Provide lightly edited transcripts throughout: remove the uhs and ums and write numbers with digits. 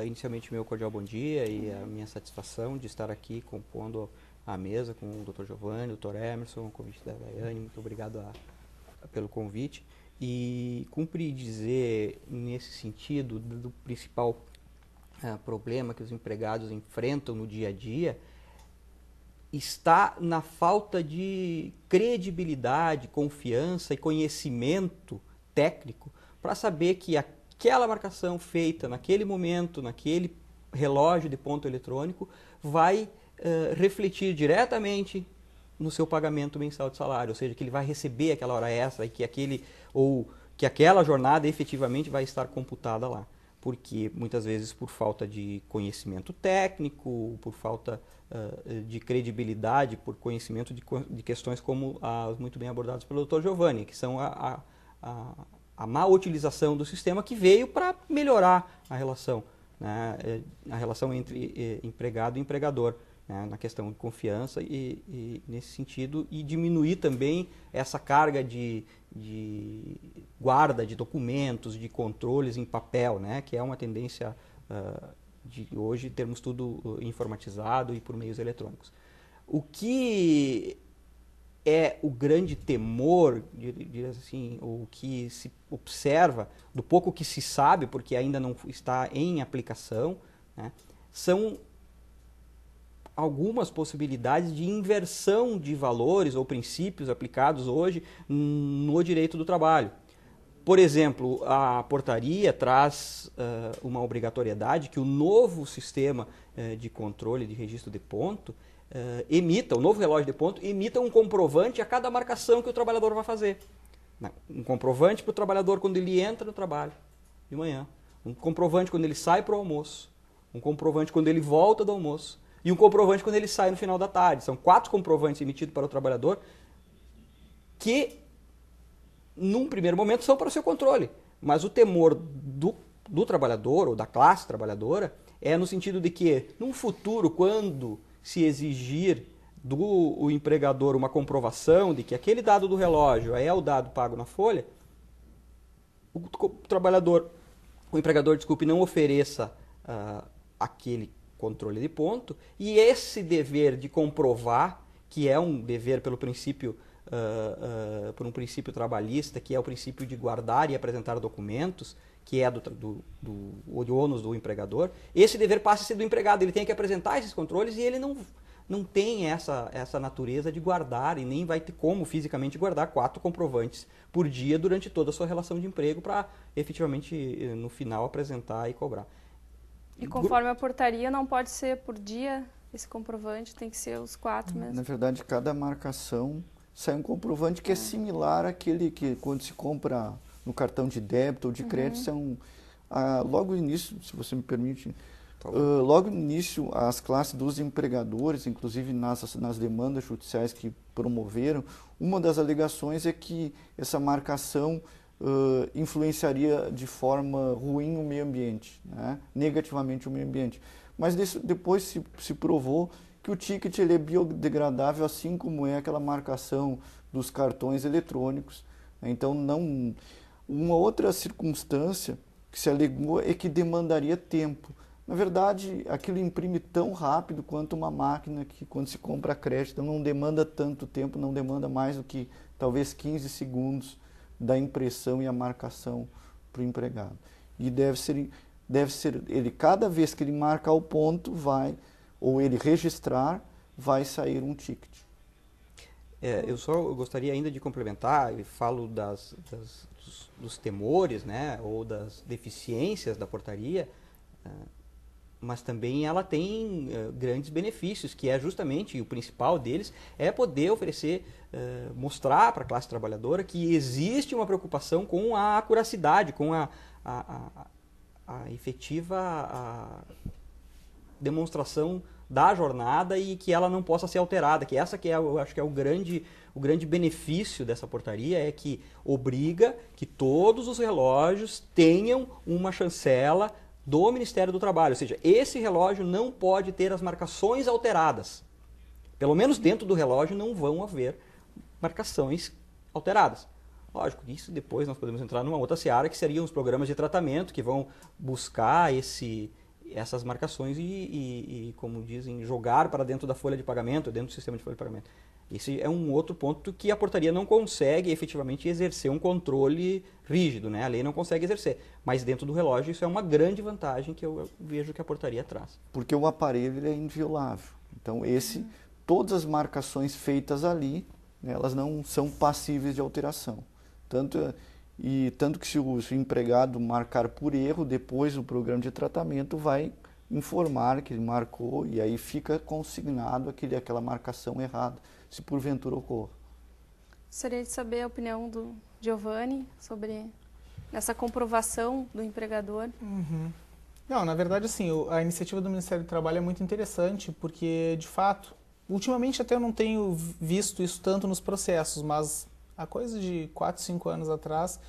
Inicialmente, meu cordial bom dia e a minha satisfação de estar aqui compondo a mesa com o Dr. Giovanni, o Dr. Emerson, o convite da Daiane. Muito obrigado pelo convite. E cumpre dizer, nesse sentido, do principal problema que os empregados enfrentam no dia a dia, está na falta de credibilidade, confiança e conhecimento técnico para saber que aquela marcação feita naquele momento, naquele relógio de ponto eletrônico, vai refletir diretamente no seu pagamento mensal de salário, ou seja, que ele vai receber aquela hora extra e que aquela jornada efetivamente vai estar computada lá. Porque muitas vezes por falta de conhecimento técnico, por falta de credibilidade, por conhecimento de questões como as muito bem abordadas pelo Dr. Giovanni, que são a má utilização do sistema que veio para melhorar a relação, né, a relação entre empregado e empregador, né, na questão de confiança e nesse sentido, e diminuir também essa carga de guarda de documentos, de controles em papel, né, que é uma tendência de hoje termos tudo informatizado e por meios eletrônicos. O que é o grande temor, assim, o que se observa, do pouco que se sabe, porque ainda não está em aplicação, né, são algumas possibilidades de inversão de valores ou princípios aplicados hoje no direito do trabalho. Por exemplo, a portaria traz uma obrigatoriedade que o novo sistema de controle de registro de ponto o novo relógio de ponto emita um comprovante a cada marcação que o trabalhador vai fazer. Um comprovante para o trabalhador quando ele entra no trabalho de manhã, um comprovante quando ele sai para o almoço, um comprovante quando ele volta do almoço e um comprovante quando ele sai no final da tarde. São 4 comprovantes emitidos para o trabalhador que, num primeiro momento, são para o seu controle. Mas o temor do trabalhador ou da classe trabalhadora é no sentido de que, num futuro, quando se exigir do empregador uma comprovação de que aquele dado do relógio é o dado pago na folha, o empregador, não ofereça aquele controle de ponto, e esse dever de comprovar, que é um dever pelo princípio por um princípio trabalhista, que é o princípio de guardar e apresentar documentos, que é do ônus do empregador, esse dever passa a ser do empregado. Ele tem que apresentar esses controles e ele não tem essa natureza de guardar e nem vai ter como fisicamente guardar 4 comprovantes por dia durante toda a sua relação de emprego para efetivamente, no final, apresentar e cobrar. E conforme a portaria, não pode ser por dia esse comprovante, tem que ser os 4 mesmo. Na verdade, cada marcação sai um comprovante que é similar àquele que quando se compra no cartão de débito ou de crédito, logo no início, se você me permite, logo no início, as classes dos empregadores, inclusive nas demandas judiciais que promoveram, uma das alegações é que essa marcação influenciaria de forma ruim o meio ambiente, né? Negativamente o meio ambiente. Mas depois se provou que o ticket ele é biodegradável, assim como é aquela marcação dos cartões eletrônicos. Então, uma outra circunstância que se alegou é que demandaria tempo. Na verdade, aquilo imprime tão rápido quanto uma máquina que, quando se compra crédito, não demanda tanto tempo, não demanda mais do que talvez 15 segundos da impressão e a marcação para o empregado. E deve ser ele, cada vez que ele marcar o ponto, ou ele registrar, vai sair um ticket. Eu gostaria ainda de complementar, e falo dos temores, né, ou das deficiências da portaria, mas também ela tem grandes benefícios, que é justamente, o principal deles, é poder oferecer, mostrar para a classe trabalhadora que existe uma preocupação com a acuracidade, com a efetiva demonstração da jornada e que ela não possa ser alterada, que essa que eu acho que é o grande benefício dessa portaria, é que obriga que todos os relógios tenham uma chancela do Ministério do Trabalho, ou seja, esse relógio não pode ter as marcações alteradas. Pelo menos dentro do relógio não vão haver marcações alteradas. Lógico, isso depois nós podemos entrar numa outra seara, que seriam os programas de tratamento, que vão buscar essas marcações e, como dizem, jogar para dentro da folha de pagamento, dentro do sistema de folha de pagamento. Esse é um outro ponto que a portaria não consegue efetivamente exercer um controle rígido, né? A lei não consegue exercer, mas dentro do relógio isso é uma grande vantagem que eu vejo que a portaria traz. Porque o aparelho ele é inviolável. Então, todas as marcações feitas ali, né, elas não são passíveis de alteração. Tanto que se o empregado marcar por erro, depois o programa de tratamento vai informar que ele marcou e aí fica consignado aquela marcação errada, se porventura ocorra. Gostaria de saber a opinião do Giovanni sobre essa comprovação do empregador. Não, na verdade, assim, a iniciativa do Ministério do Trabalho é muito interessante, porque, de fato, ultimamente até eu não tenho visto isso tanto nos processos, mas há coisa de 4, 5 anos atrás,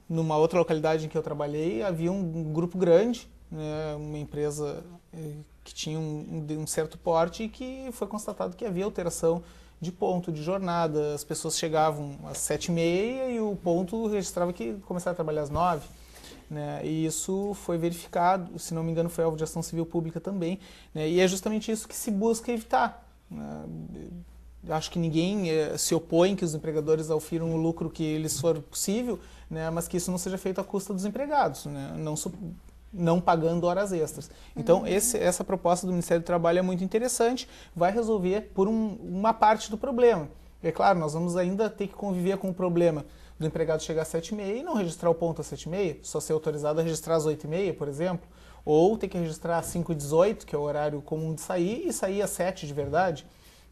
numa outra localidade em que eu trabalhei, havia um grupo grande, né, uma empresa que tinha um certo porte e que foi constatado que havia alteração de ponto, de jornada. As pessoas chegavam às 7h30 e o ponto registrava que começava a trabalhar às 9h. Né? E isso foi verificado, se não me engano foi alvo de ação civil pública também, né? E é justamente isso que se busca evitar. Né? Acho que ninguém se opõe que os empregadores aufiram o lucro que lhes for possível, né? Mas que isso não seja feito à custa dos empregados, né? Não pagando horas extras. Então, essa proposta do Ministério do Trabalho é muito interessante, vai resolver por uma parte do problema. É claro, nós vamos ainda ter que conviver com o problema do empregado chegar às 7h30 e não registrar o ponto às 7h30, só ser autorizado a registrar às 8h30, por exemplo, ou ter que registrar às 5h18, que é o horário comum de sair, e sair às 7h de verdade.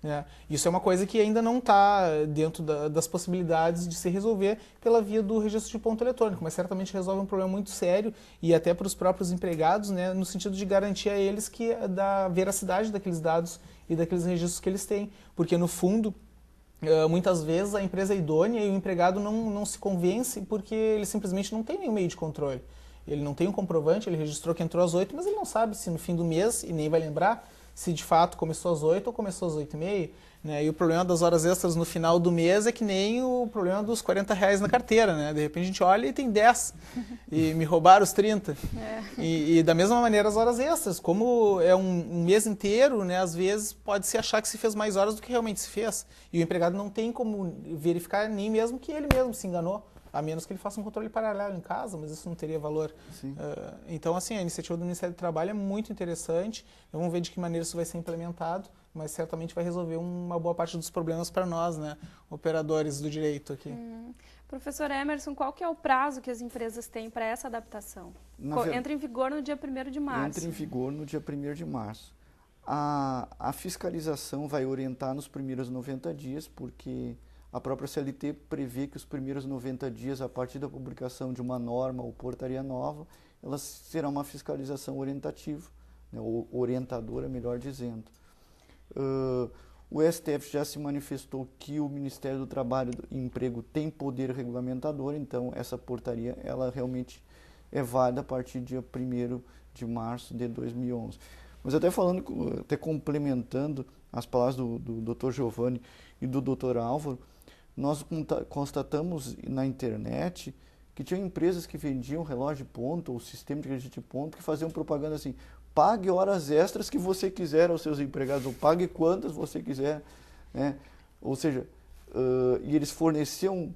Né? Isso é uma coisa que ainda não está dentro das possibilidades de se resolver pela via do registro de ponto eletrônico, mas certamente resolve um problema muito sério e até para os próprios empregados, né, no sentido de garantir a eles da veracidade daqueles dados e daqueles registros que eles têm, porque no fundo muitas vezes a empresa é idônea e o empregado não se convence porque ele simplesmente não tem nenhum meio de controle. Ele não tem um comprovante, ele registrou que entrou às 8h, mas ele não sabe se no fim do mês, e nem vai lembrar, se de fato começou às 8h ou começou às 8h30. Né? E o problema das horas extras no final do mês é que nem o problema dos R$40 na carteira. Né? De repente a gente olha e tem 10 e me roubaram os 30. E da mesma maneira as horas extras, como é um mês inteiro, né? Às vezes pode-se achar que se fez mais horas do que realmente se fez. E o empregado não tem como verificar nem mesmo que ele mesmo se enganou, a menos que ele faça um controle paralelo em casa, mas isso não teria valor. Então, assim, a iniciativa do Ministério do Trabalho é muito interessante. Vamos ver de que maneira isso vai ser implementado, mas certamente vai resolver uma boa parte dos problemas para nós, né, operadores do direito aqui. Professor Emerson, qual que é o prazo que as empresas têm para essa adaptação? Entra em vigor no dia 1º de março. Entra em vigor no dia 1º de março. A fiscalização vai orientar nos primeiros 90 dias, porque a própria CLT prevê que os primeiros 90 dias, a partir da publicação de uma norma ou portaria nova, elas serão uma fiscalização orientativa, né, ou orientadora, melhor dizendo. O STF já se manifestou que o Ministério do Trabalho e Emprego tem poder regulamentador, então essa portaria ela realmente é válida a partir do dia 1º de março de 2011. Mas até complementando as palavras do Dr. Giovanni e do Dr. Álvaro, nós constatamos na internet que tinha empresas que vendiam relógio de ponto ou sistema de crédito de ponto que faziam propaganda assim: pague horas extras que você quiser aos seus empregados, ou pague quantas você quiser. Né? Ou seja, e eles forneciam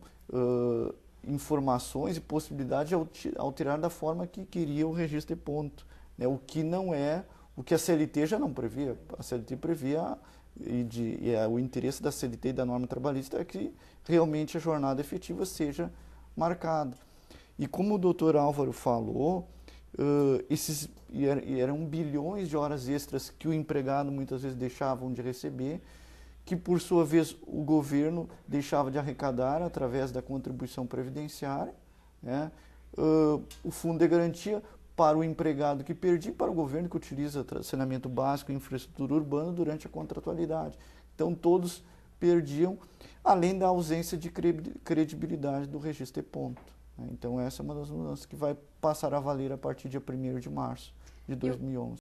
informações e possibilidades de alterar da forma que queria o registro de ponto. Né? O que não é, o que a CLT já não previa. A CLT previa, o interesse da CLT e da norma trabalhista é que realmente a jornada efetiva seja marcada. E como o doutor Álvaro falou, eram bilhões de horas extras que o empregado muitas vezes deixavam de receber, que por sua vez o governo deixava de arrecadar através da contribuição previdenciária, né? O fundo de garantia para o empregado que perdia, para o governo que utiliza saneamento básico e infraestrutura urbana durante a contratualidade. Então todos perdiam, além da ausência de credibilidade do registro de ponto. Então essa é uma das mudanças que vai passar a valer a partir do dia 1º de março de 2011.